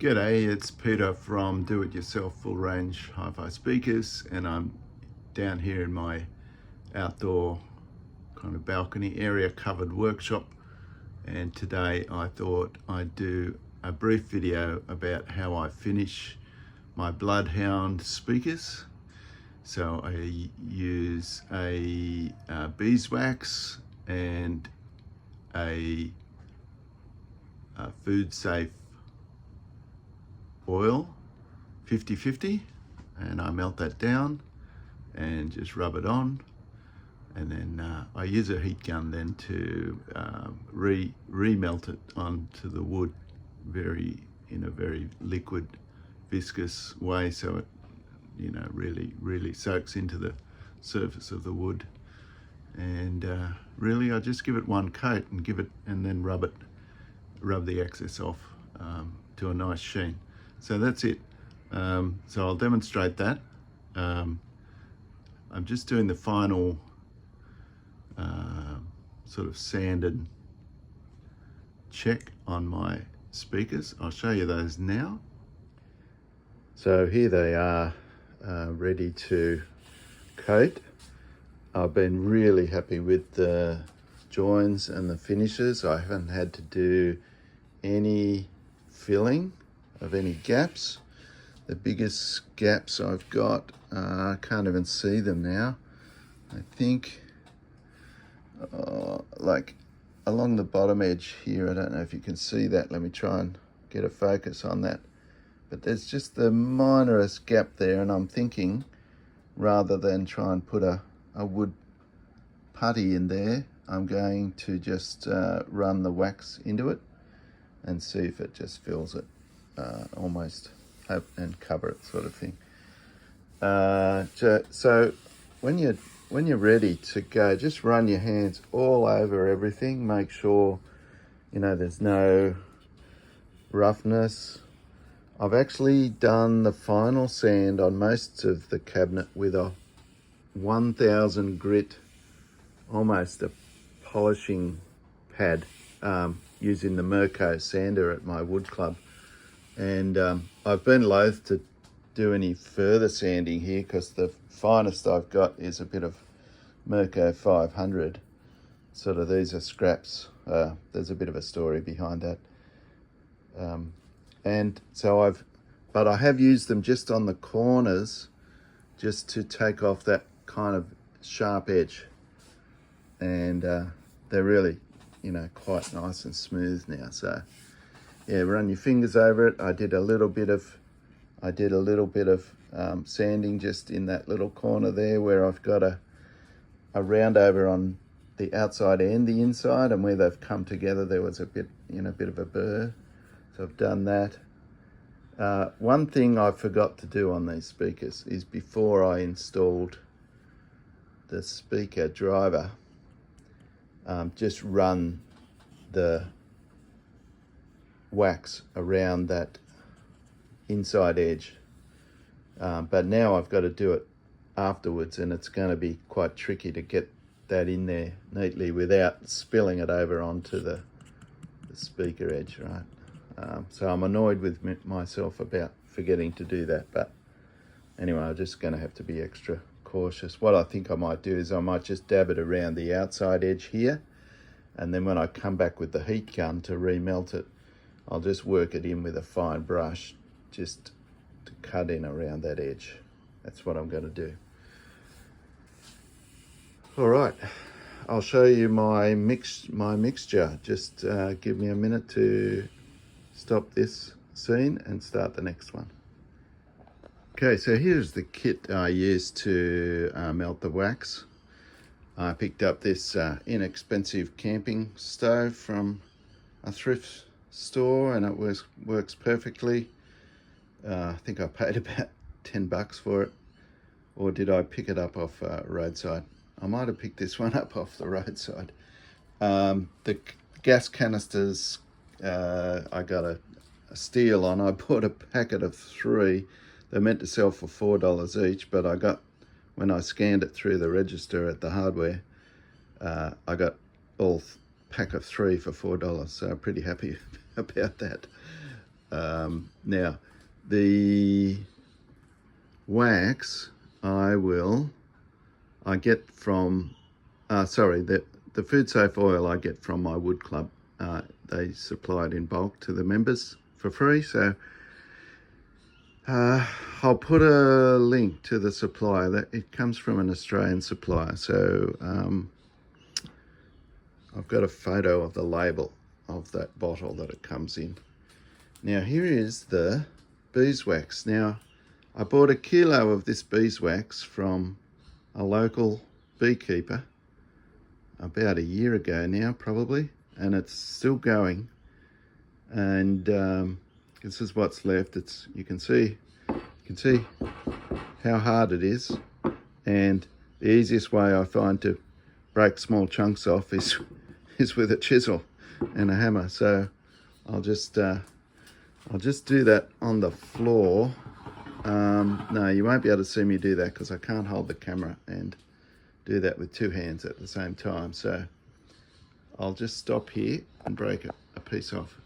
G'day, it's Peter from Do It Yourself Full Range Hi-Fi Speakers, and I'm down here in my outdoor kind of balcony area covered workshop, and today I thought I'd do a brief video about how I finish my Bloodhound speakers. So I use a beeswax and a food safe oil 50-50, and I melt that down and just rub it on, and then I use a heat gun then to re-melt it onto the wood in a very liquid viscous way, so it really soaks into the surface of the wood. And really I just give it one coat and then rub the excess off to a nice sheen. So that's it. So I'll demonstrate that. I'm just doing the final sort of sanded check on my speakers. I'll show you those now. So here they are, ready to coat. I've been really happy with the joins and the finishes. I haven't had to do any filling of any gaps. The biggest gaps I've got, I can't even see them now. I think like along the bottom edge here, I don't know if you can see that. Let me try and get a focus on that. But there's just the minorest gap there, and I'm thinking rather than try and put a wood putty in there, I'm going to just run the wax into it and see if it just fills it almost and cover it, sort of thing. So when you're ready to go, just run your hands all over everything. Make sure there's no roughness. I've actually done the final sand on most of the cabinet with a 1000 grit, almost a polishing pad, using the Mirko sander at my wood club. And I've been loath to do any further sanding here because the finest I've got is a bit of Mirko 500. Sort of, these are scraps. There's a bit of a story behind that. And so but I have used them just on the corners, just to take off that kind of sharp edge. And they're really, quite nice and smooth now. So yeah, run your fingers over it. I did a little bit of sanding just in that little corner there where I've got a round over on the outside and the inside, and where they've come together there was a bit of a burr. So I've done that. One thing I forgot to do on these speakers is, before I installed the speaker driver, just run the wax around that inside edge. But now I've got to do it afterwards, and it's going to be quite tricky to get that in there neatly without spilling it over onto the speaker edge, right? So I'm annoyed with myself about forgetting to do that, but anyway, I'm just going to have to be extra cautious. What I think I might do is I might just dab it around the outside edge here, and then when I come back with the heat gun to remelt it, I'll just work it in with a fine brush just to cut in around that edge. That's what I'm going to do. All right, I'll show you my mixture. Just give me a minute to stop this scene and start the next one. Okay, so here's the kit I used to melt the wax. I picked up this inexpensive camping stove from a thrift store, and it works perfectly. I think I paid about $10 for it. Or did I pick it up off roadside? I might have picked this one up off the roadside. The gas canisters, I got a steal on. I bought a packet of 3. They're meant to sell for $4 each, but when I scanned it through the register at the hardware, I got all pack of 3 for $4, so I'm pretty happy about that. Now, the wax I get from, the Food Safe oil I get from my wood club. They supply it in bulk to the members for free, so I'll put a link to the supplier. That it comes from an Australian supplier, so I've got a photo of the label of that bottle that it comes in. Now here is the beeswax. Now I bought a kilo of this beeswax from a local beekeeper about a year ago now, probably, and it's still going. And this is what's left. You can see how hard it is, and the easiest way I find to break small chunks off is with a chisel and a hammer. So I'll just do that on the floor. No, you won't be able to see me do that because I can't hold the camera and do that with two hands at the same time. So I'll just stop here and break a piece off.